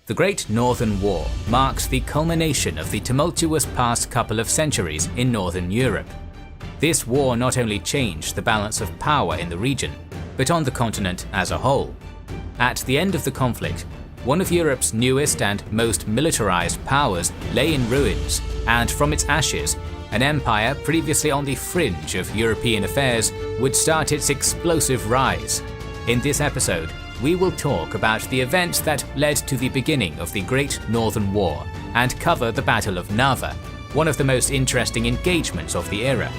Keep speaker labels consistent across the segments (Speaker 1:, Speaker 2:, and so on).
Speaker 1: The Great Northern War marked the culmination of the tumultuous past couple of centuries in Northern Europe. This war not only changed the balance of power in the region, but on the continent as a whole. At the end of the conflict, one of Europe's newest and most militarized powers lay in ruins, and from its ashes, an empire previously on the fringe of European affairs would start its explosive rise. In this episode, we will talk about the events that led to the beginning of the Great Northern War and cover the Battle of Narva, one of the most interesting engagements of the era.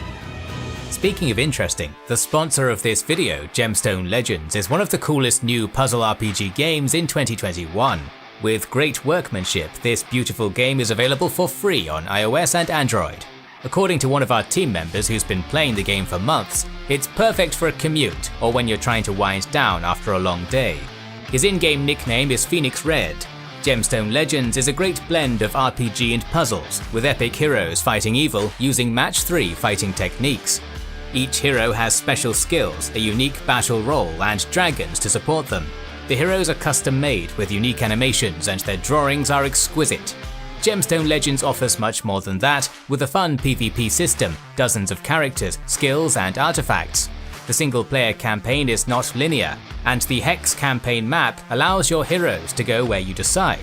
Speaker 1: Speaking of interesting, the sponsor of this video, Gemstone Legends, is one of the coolest new puzzle RPG games in 2021. With great workmanship, this beautiful game is available for free on iOS and Android. According to one of our team members who's been playing the game for months, it's perfect for a commute or when you're trying to wind down after a long day. His in-game nickname is Phoenix Red. Gemstone Legends is a great blend of RPG and puzzles, with epic heroes fighting evil using Match 3 fighting techniques. Each hero has special skills, a unique battle role, and dragons to support them. The heroes are custom made with unique animations and their drawings are exquisite. Gemstone Legends offers much more than that, with a fun PvP system, dozens of characters, skills, and artifacts. The single-player campaign is not linear, and the Hex campaign map allows your heroes to go where you decide.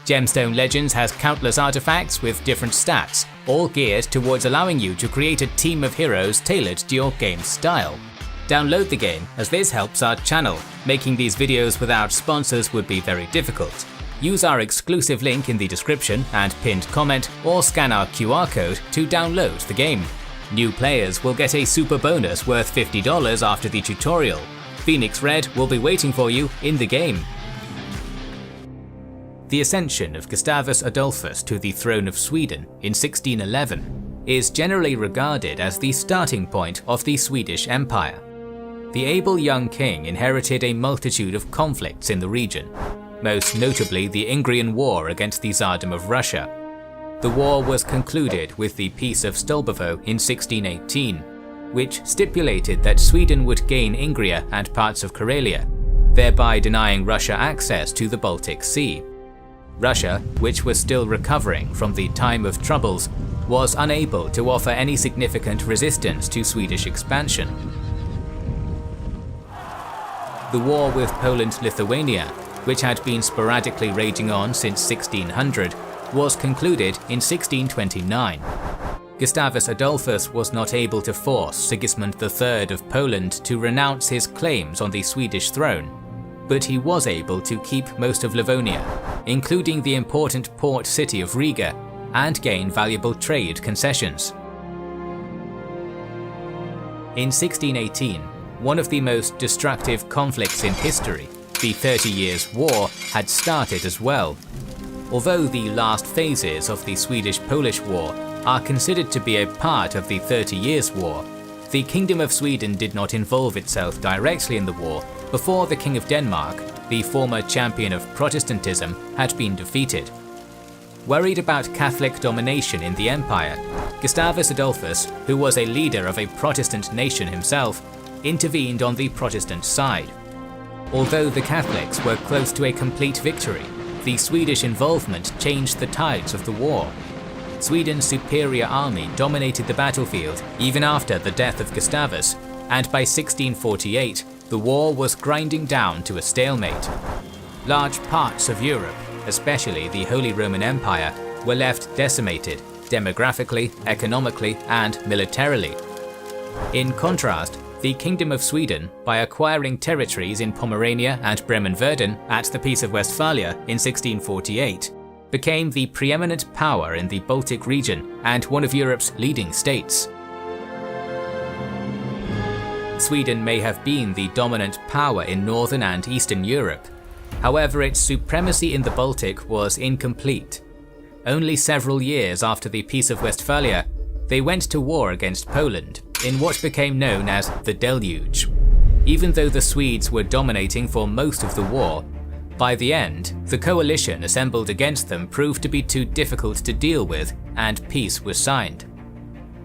Speaker 1: Gemstone Legends has countless artifacts with different stats, all geared towards allowing you to create a team of heroes tailored to your game's style. Download the game, as this helps our channel. Making these videos without sponsors would be very difficult. Use our exclusive link in the description and pinned comment, or scan our QR code to download the game. New players will get a super bonus worth $50 after the tutorial. Phoenix Red will be waiting for you in the game. The ascension of Gustavus Adolphus to the throne of Sweden in 1611 is generally regarded as the starting point of the Swedish Empire. The able young king inherited a multitude of conflicts in the region, most notably the Ingrian War against the Tsardom of Russia. The war was concluded with the Peace of Stolbovo in 1618, which stipulated that Sweden would gain Ingria and parts of Karelia, thereby denying Russia access to the Baltic Sea. Russia, which was still recovering from the time of troubles, was unable to offer any significant resistance to Swedish expansion. The war with Poland-Lithuania, which had been sporadically raging on since 1600, was concluded in 1629. Gustavus Adolphus was not able to force Sigismund III of Poland to renounce his claims on the Swedish throne, but he was able to keep most of Livonia, including the important port city of Riga, and gain valuable trade concessions. In 1618, one of the most destructive conflicts in history, the 30 Years' War, had started as well. Although the last phases of the Swedish-Polish War are considered to be a part of the 30 Years' War, the Kingdom of Sweden did not involve itself directly in the war before the King of Denmark, the former champion of Protestantism, had been defeated. Worried about Catholic domination in the empire, Gustavus Adolphus, who was a leader of a Protestant nation himself, intervened on the Protestant side. Although the Catholics were close to a complete victory, the Swedish involvement changed the tides of the war. Sweden's superior army dominated the battlefield even after the death of Gustavus, and by 1648, the war was grinding down to a stalemate. Large parts of Europe, especially the Holy Roman Empire, were left decimated, demographically, economically, and militarily. In contrast, the Kingdom of Sweden, by acquiring territories in Pomerania and Bremen-Verden at the Peace of Westphalia in 1648, became the preeminent power in the Baltic region and one of Europe's leading states. Sweden may have been the dominant power in Northern and Eastern Europe. However, its supremacy in the Baltic was incomplete. Only several years after the Peace of Westphalia, they went to war against Poland in what became known as the Deluge. Even though the Swedes were dominating for most of the war, by the end, the coalition assembled against them proved to be too difficult to deal with, and peace was signed.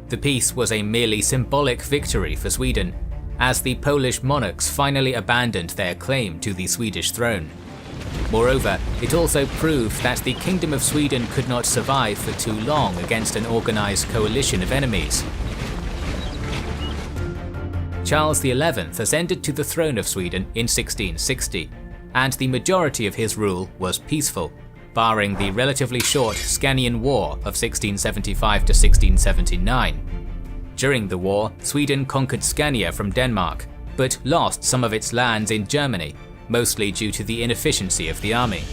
Speaker 1: The peace was a merely symbolic victory for Sweden, as the Polish monarchs finally abandoned their claim to the Swedish throne. Moreover, it also proved that the Kingdom of Sweden could not survive for too long against an organized coalition of enemies. Charles XI ascended to the throne of Sweden in 1660, and the majority of his rule was peaceful, barring the relatively short Scanian War of 1675 to 1679. During the war, Sweden conquered Scania from Denmark, but lost some of its lands in Germany, mostly due to the inefficiency of the army.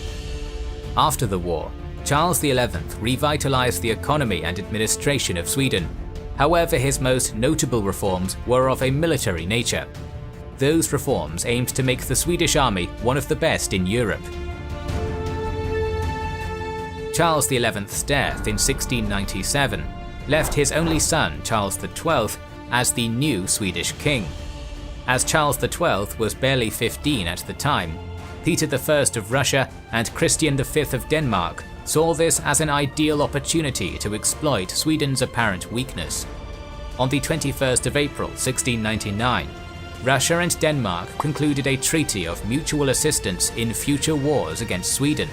Speaker 1: After the war, Charles XI revitalized the economy and administration of Sweden. However, his most notable reforms were of a military nature. Those reforms aimed to make the Swedish army one of the best in Europe. Charles XI's death in 1697 left his only son, Charles XII, as the new Swedish king. As Charles XII was barely 15 at the time, Peter I of Russia and Christian V of Denmark saw this as an ideal opportunity to exploit Sweden's apparent weakness. On the 21st of April 1699, Russia and Denmark concluded a treaty of mutual assistance in future wars against Sweden.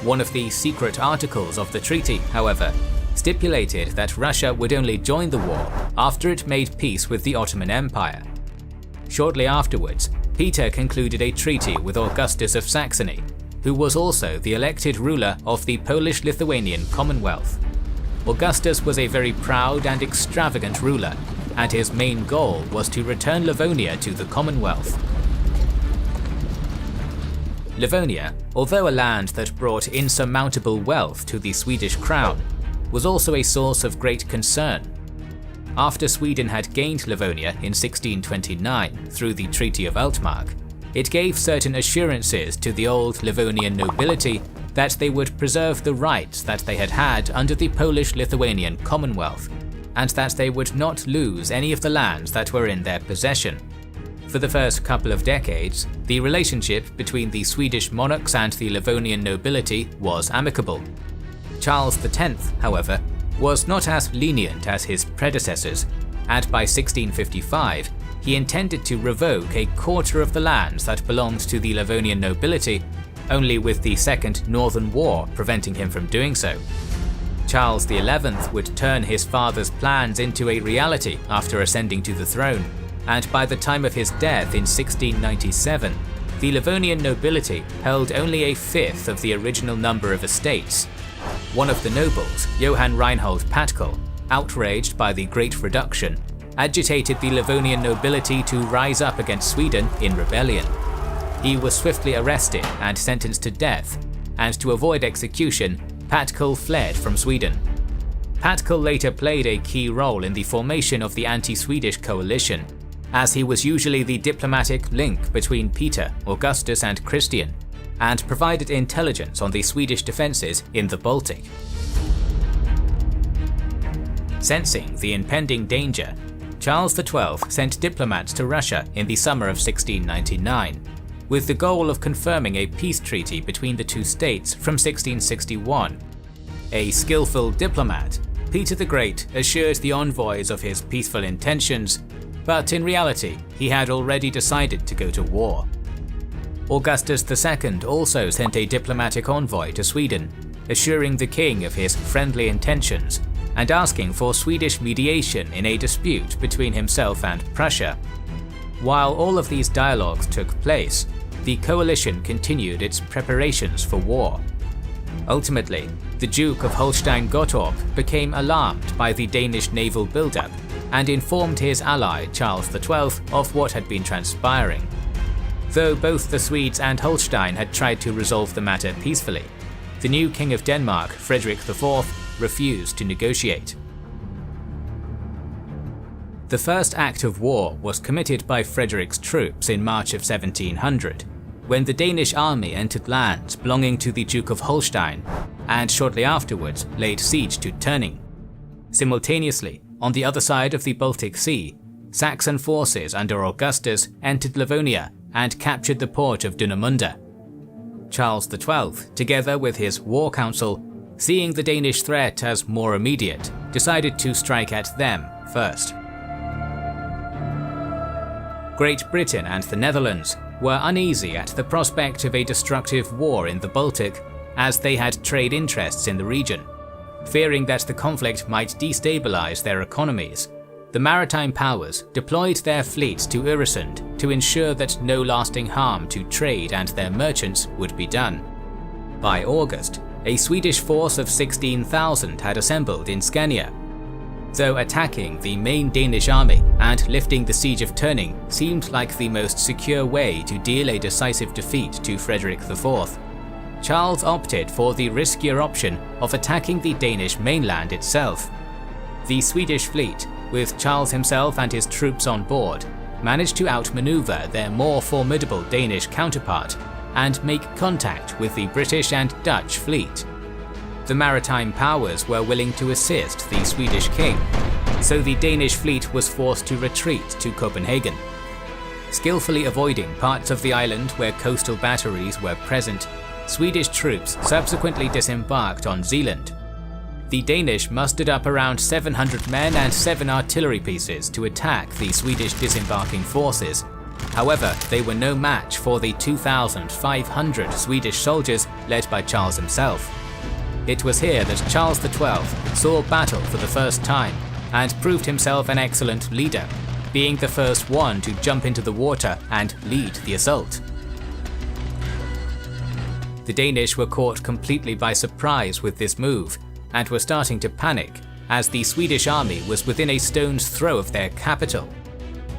Speaker 1: One of the secret articles of the treaty, however, stipulated that Russia would only join the war after it made peace with the Ottoman Empire. Shortly afterwards, Peter concluded a treaty with Augustus of Saxony, who was also the elected ruler of the Polish-Lithuanian Commonwealth. Augustus was a very proud and extravagant ruler, and his main goal was to return Livonia to the Commonwealth. Livonia, although a land that brought insurmountable wealth to the Swedish crown, was also a source of great concern. After Sweden had gained Livonia in 1629 through the Treaty of Altmark, it gave certain assurances to the old Livonian nobility that they would preserve the rights that they had had under the Polish-Lithuanian Commonwealth, and that they would not lose any of the lands that were in their possession. For the first couple of decades, the relationship between the Swedish monarchs and the Livonian nobility was amicable. Charles X, however, was not as lenient as his predecessors, and by 1655 he intended to revoke a quarter of the lands that belonged to the Livonian nobility, only with the Second Northern War preventing him from doing so. Charles XI would turn his father's plans into a reality after ascending to the throne, and by the time of his death in 1697, the Livonian nobility held only a fifth of the original number of estates. One of the nobles, Johann Reinhold Patkul, outraged by the Great Reduction, agitated the Livonian nobility to rise up against Sweden in rebellion. He was swiftly arrested and sentenced to death, and to avoid execution, Patkul fled from Sweden. Patkul later played a key role in the formation of the anti-Swedish coalition, as he was usually the diplomatic link between Peter, Augustus and Christian, and provided intelligence on the Swedish defences in the Baltic. Sensing the impending danger, Charles XII sent diplomats to Russia in the summer of 1699, with the goal of confirming a peace treaty between the two states from 1661. A skillful diplomat, Peter the Great assured the envoys of his peaceful intentions, but in reality he had already decided to go to war. Augustus II also sent a diplomatic envoy to Sweden, assuring the king of his friendly intentions and asking for Swedish mediation in a dispute between himself and Prussia. While all of these dialogues took place, the coalition continued its preparations for war. Ultimately, the Duke of Holstein-Gottorp became alarmed by the Danish naval buildup and informed his ally Charles XII of what had been transpiring. Though both the Swedes and Holstein had tried to resolve the matter peacefully, the new King of Denmark, Frederick IV, refused to negotiate. The first act of war was committed by Frederick's troops in March of 1700, when the Danish army entered lands belonging to the Duke of Holstein, and shortly afterwards laid siege to Tønning. Simultaneously, on the other side of the Baltic Sea, Saxon forces under Augustus entered Livonia and captured the port of Dunemunda. Charles XII, together with his war council, seeing the Danish threat as more immediate, decided to strike at them first. Great Britain and the Netherlands, were uneasy at the prospect of a destructive war in the Baltic, as they had trade interests in the region. Fearing that the conflict might destabilize their economies, the maritime powers deployed their fleets to Öresund to ensure that no lasting harm to trade and their merchants would be done. By August, a Swedish force of 16,000 had assembled in Scania. Though attacking the main Danish army and lifting the siege of Tønning seemed like the most secure way to deal a decisive defeat to Frederick IV, Charles opted for the riskier option of attacking the Danish mainland itself. The Swedish fleet, with Charles himself and his troops on board, managed to outmaneuver their more formidable Danish counterpart and make contact with the British and Dutch fleet. The maritime powers were willing to assist the Swedish king, so the Danish fleet was forced to retreat to Copenhagen. Skillfully avoiding parts of the island where coastal batteries were present, Swedish troops subsequently disembarked on Zealand. The Danish mustered up around 700 men and 7 artillery pieces to attack the Swedish disembarking forces. However, they were no match for the 2,500 Swedish soldiers led by Charles himself. It was here that Charles XII saw battle for the first time and proved himself an excellent leader, being the first one to jump into the water and lead the assault. The Danish were caught completely by surprise with this move, and were starting to panic, as the Swedish army was within a stone's throw of their capital.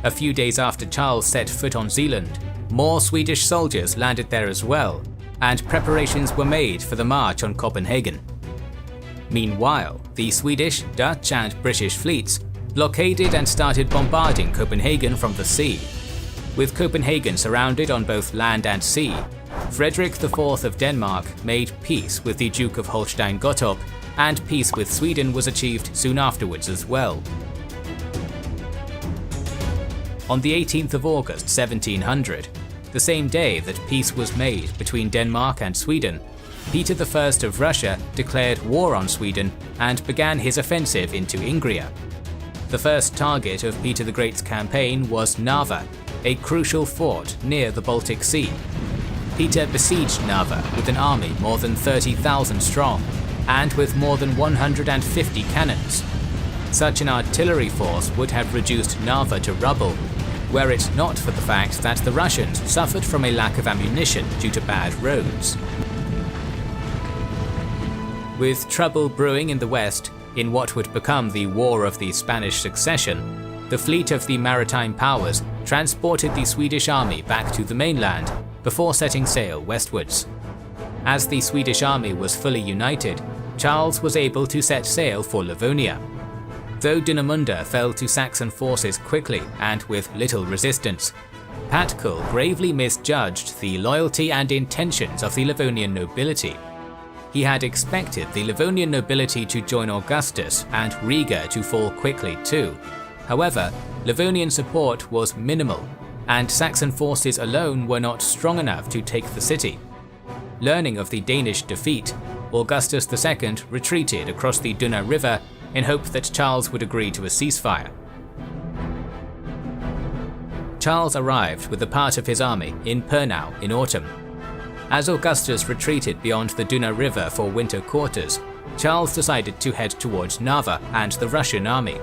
Speaker 1: A few days after Charles set foot on Zealand, more Swedish soldiers landed there as well, and preparations were made for the march on Copenhagen. Meanwhile, the Swedish, Dutch and British fleets blockaded and started bombarding Copenhagen from the sea. With Copenhagen surrounded on both land and sea, Frederick IV of Denmark made peace with the Duke of Holstein-Gottorp, and peace with Sweden was achieved soon afterwards as well. On the 18th of August 1700, the same day that peace was made between Denmark and Sweden, Peter I of Russia declared war on Sweden and began his offensive into Ingria. The first target of Peter the Great's campaign was Narva, a crucial fort near the Baltic Sea. Peter besieged Narva with an army more than 30,000 strong, and with more than 150 cannons. Such an artillery force would have reduced Narva to rubble, were it not for the fact that the Russians suffered from a lack of ammunition due to bad roads. With trouble brewing in the west, in what would become the War of the Spanish Succession, the fleet of the maritime powers transported the Swedish army back to the mainland before setting sail westwards. As the Swedish army was fully united, Charles was able to set sail for Livonia. Though Dunamunda fell to Saxon forces quickly and with little resistance, Patkul gravely misjudged the loyalty and intentions of the Livonian nobility. He had expected the Livonian nobility to join Augustus and Riga to fall quickly too. However, Livonian support was minimal, and Saxon forces alone were not strong enough to take the city. Learning of the Danish defeat, Augustus II retreated across the Dunaj River in hope that Charles would agree to a ceasefire. Charles arrived with a part of his army in Pernau in autumn. As Augustus retreated beyond the Dunaj River for winter quarters, Charles decided to head towards Narva and the Russian army.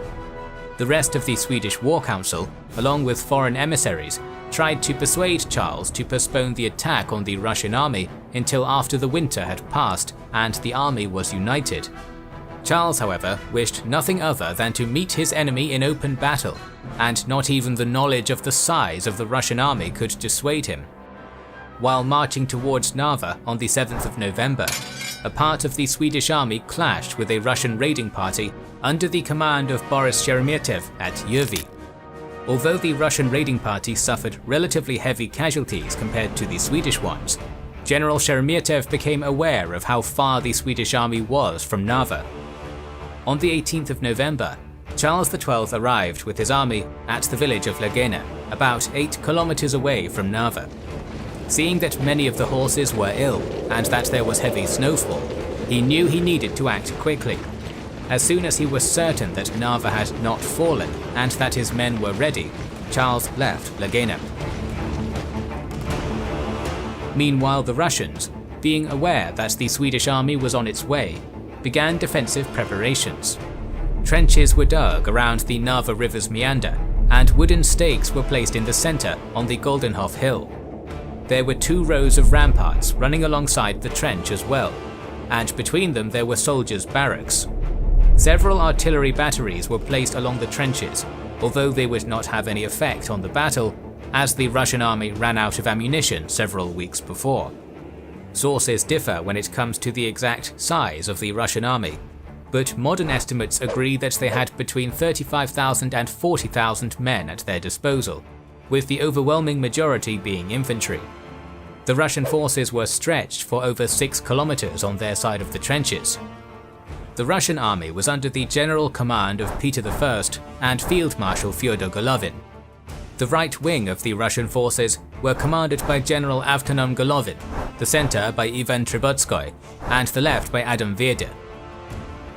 Speaker 1: The rest of the Swedish War Council, along with foreign emissaries, tried to persuade Charles to postpone the attack on the Russian army until after the winter had passed and the army was united. Charles, however, wished nothing other than to meet his enemy in open battle, and not even the knowledge of the size of the Russian army could dissuade him. While marching towards Narva on the 7th of November, a part of the Swedish army clashed with a Russian raiding party under the command of Boris Sheremetyev at Jõhvi. Although the Russian raiding party suffered relatively heavy casualties compared to the Swedish ones, General Sheremetyev became aware of how far the Swedish army was from Narva. On the 18th of November, Charles XII arrived with his army at the village of Lagena, about 8 kilometers away from Narva. Seeing that many of the horses were ill and that there was heavy snowfall, he knew he needed to act quickly. As soon as he was certain that Narva had not fallen and that his men were ready, Charles left Lagena. Meanwhile, the Russians, being aware that the Swedish army was on its way, began defensive preparations. Trenches were dug around the Narva River's meander, and wooden stakes were placed in the center on the Goldenhof Hill. There were 2 rows of ramparts running alongside the trench as well, and between them there were soldiers' barracks. Several artillery batteries were placed along the trenches, although they would not have any effect on the battle, as the Russian army ran out of ammunition several weeks before. Sources differ when it comes to the exact size of the Russian army, but modern estimates agree that they had between 35,000 and 40,000 men at their disposal, with the overwhelming majority being infantry. The Russian forces were stretched for over 6 kilometers on their side of the trenches. The Russian army was under the general command of Peter I and Field Marshal Fyodor Golovin. The right wing of the Russian forces were commanded by General Avtonom Golovin, the center by Ivan Trubetskoy, and the left by Adam Vierder.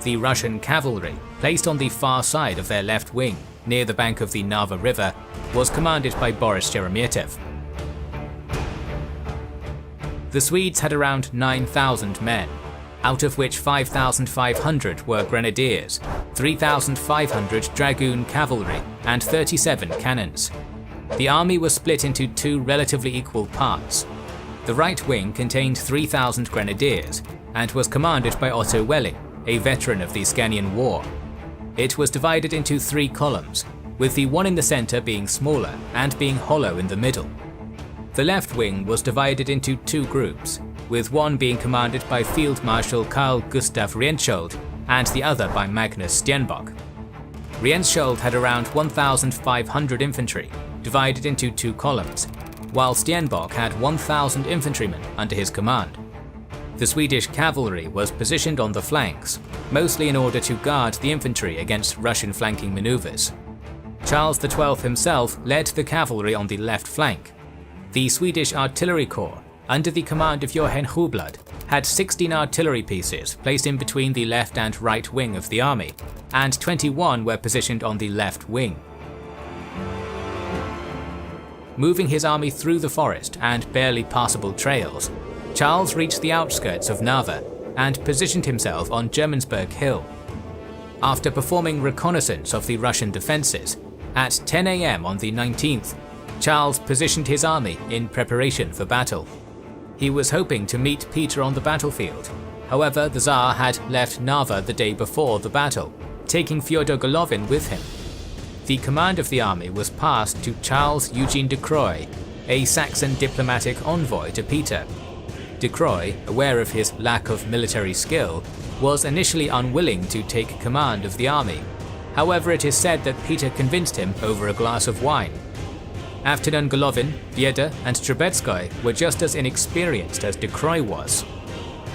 Speaker 1: The Russian cavalry, placed on the far side of their left wing, near the bank of the Narva River, was commanded by Boris Sheremetyev. The Swedes had around 9,000 men, out of which 5,500 were grenadiers, 3,500 dragoon cavalry, and 37 cannons. The army was split into 2 relatively equal parts. The right wing contained 3,000 grenadiers, and was commanded by Otto Welling, a veteran of the Scanian War. It was divided into 3 columns, with the one in the center being smaller and being hollow in the middle. The left wing was divided into 2 groups, with one being commanded by Field Marshal Carl Gustav Rientsköld and the other by Magnus Stenbock. Rientsköld had around 1,500 infantry, divided into 2 columns, while Stenbock had 1,000 infantrymen under his command. The Swedish cavalry was positioned on the flanks, mostly in order to guard the infantry against Russian flanking maneuvers. Charles XII himself led the cavalry on the left flank. The Swedish artillery corps, under the command of Johan Hublad, had 16 artillery pieces placed in between the left and right wing of the army, and 21 were positioned on the left wing. Moving his army through the forest and barely passable trails, Charles reached the outskirts of Narva and positioned himself on Germansberg Hill. After performing reconnaissance of the Russian defences, at 10 AM on the 19th, Charles positioned his army in preparation for battle. He was hoping to meet Peter on the battlefield. However, the Tsar had left Narva the day before the battle, taking Fyodor Golovin with him. The command of the army was passed to Charles Eugene de Croy, a Saxon diplomatic envoy to Peter. De Croy, aware of his lack of military skill, was initially unwilling to take command of the army. However, it is said that Peter convinced him over a glass of wine. Avtonom Golovin, Vierder, and Trubetskoy were just as inexperienced as de Croy was.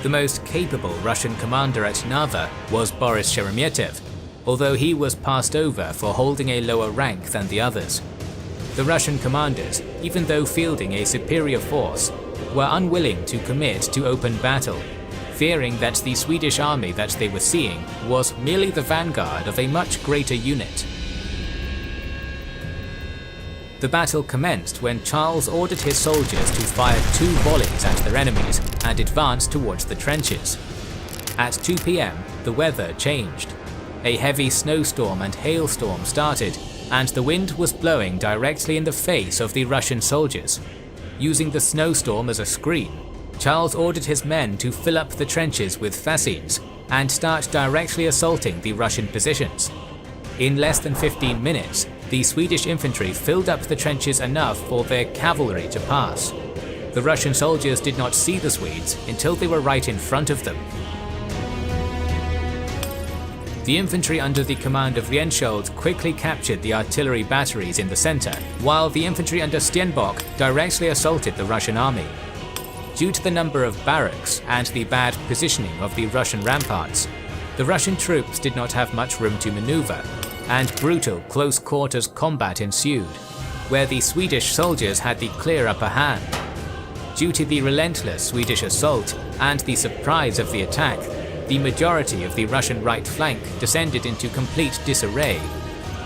Speaker 1: The most capable Russian commander at Narva was Boris Sheremetyev, although he was passed over for holding a lower rank than the others. The Russian commanders, even though fielding a superior force, were unwilling to commit to open battle, fearing that the Swedish army that they were seeing was merely the vanguard of a much greater unit. The battle commenced when Charles ordered his soldiers to fire 2 volleys at their enemies and advance towards the trenches. At 2 PM, the weather changed. A heavy snowstorm and hailstorm started, and the wind was blowing directly in the face of the Russian soldiers. Using the snowstorm as a screen, Charles ordered his men to fill up the trenches with fascines and start directly assaulting the Russian positions. In less than 15 minutes, the Swedish infantry filled up the trenches enough for their cavalry to pass. The Russian soldiers did not see the Swedes until they were right in front of them. The infantry under the command of Rientsköld quickly captured the artillery batteries in the center, while the infantry under Stenbock directly assaulted the Russian army. Due to the number of barracks and the bad positioning of the Russian ramparts, the Russian troops did not have much room to maneuver, and brutal close-quarters combat ensued, where the Swedish soldiers had the clear upper hand. Due to the relentless Swedish assault and the surprise of the attack, the majority of the Russian right flank descended into complete disarray.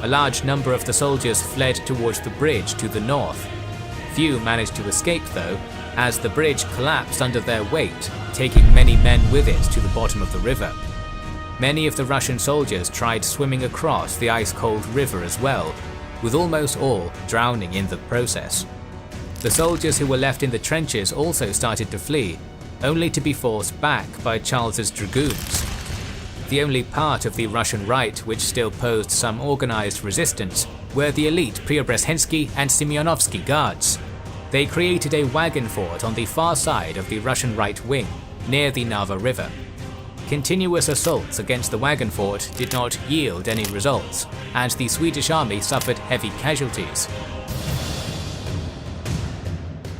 Speaker 1: A large number of the soldiers fled towards the bridge to the north. Few managed to escape though, as the bridge collapsed under their weight, taking many men with it to the bottom of the river. Many of the Russian soldiers tried swimming across the ice-cold river as well, with almost all drowning in the process. The soldiers who were left in the trenches also started to flee, only to be forced back by Charles's dragoons. The only part of the Russian right which still posed some organized resistance were the elite Preobrazhensky and Semyonovsky guards. They created a wagon fort on the far side of the Russian right wing, near the Narva River. Continuous assaults against the wagon fort did not yield any results, and the Swedish army suffered heavy casualties.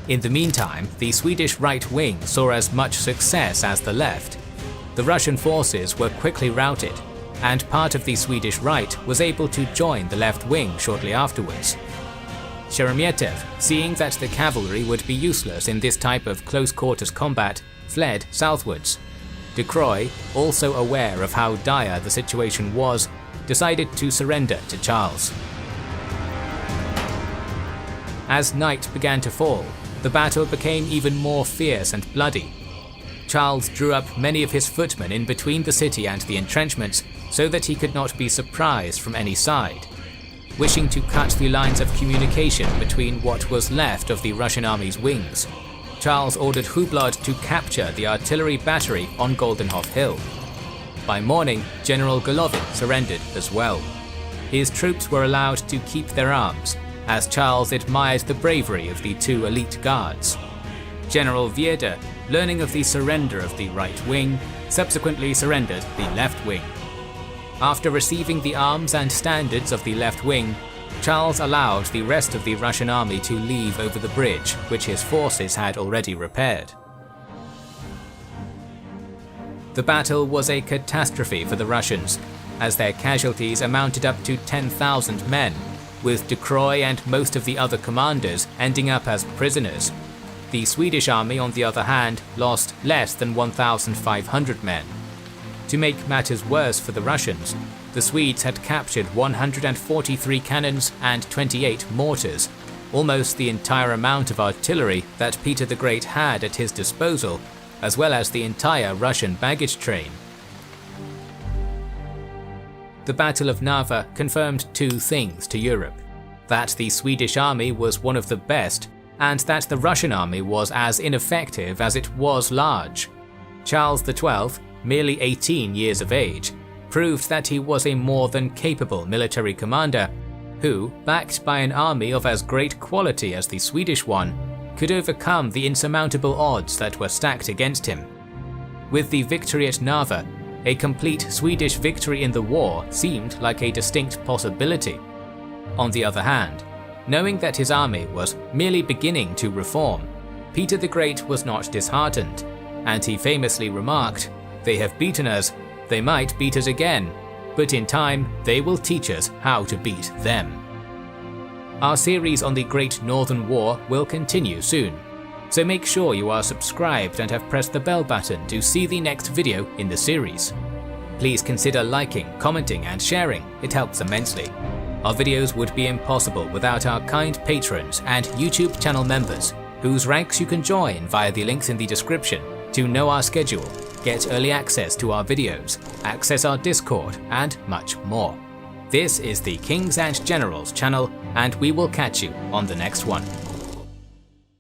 Speaker 1: In the meantime, the Swedish right wing saw as much success as the left. The Russian forces were quickly routed, and part of the Swedish right was able to join the left wing shortly afterwards. Sheremetyev, seeing that the cavalry would be useless in this type of close-quarters combat, fled southwards. De Croix, also aware of how dire the situation was, decided to surrender to Charles. As night began to fall, the battle became even more fierce and bloody. Charles drew up many of his footmen in between the city and the entrenchments so that he could not be surprised from any side. Wishing to cut the lines of communication between what was left of the Russian army's wings, Charles ordered Hublot to capture the artillery battery on Goldenhof Hill. By morning, General Golovin surrendered as well. His troops were allowed to keep their arms, as Charles admired the bravery of the two elite guards. General Wiede, learning of the surrender of the right wing, subsequently surrendered the left wing. After receiving the arms and standards of the left wing, Charles allowed the rest of the Russian army to leave over the bridge, which his forces had already repaired. The battle was a catastrophe for the Russians, as their casualties amounted up to 10,000 men, with De Croix and most of the other commanders ending up as prisoners. The Swedish army, on the other hand, lost less than 1,500 men. To make matters worse for the Russians, the Swedes had captured 143 cannons and 28 mortars, almost the entire amount of artillery that Peter the Great had at his disposal, as well as the entire Russian baggage train. The Battle of Narva confirmed two things to Europe: that the Swedish army was one of the best, and that the Russian army was as ineffective as it was large. Charles XII, merely 18 years of age, proved that he was a more than capable military commander who, backed by an army of as great quality as the Swedish one, could overcome the insurmountable odds that were stacked against him. With the victory at Narva, a complete Swedish victory in the war seemed like a distinct possibility. On the other hand, knowing that his army was merely beginning to reform, Peter the Great was not disheartened, and he famously remarked, "They have beaten us, they might beat us again, but in time they will teach us how to beat them." Our series on the Great Northern War will continue soon, so make sure you are subscribed and have pressed the bell button to see the next video in the series. Please consider liking, commenting and sharing, it helps immensely. Our videos would be impossible without our kind patrons and YouTube channel members, whose ranks you can join via the links in the description to know our schedule, get early access to our videos, access our Discord, and much more. This is the Kings and Generals channel, and we will catch you on the next one.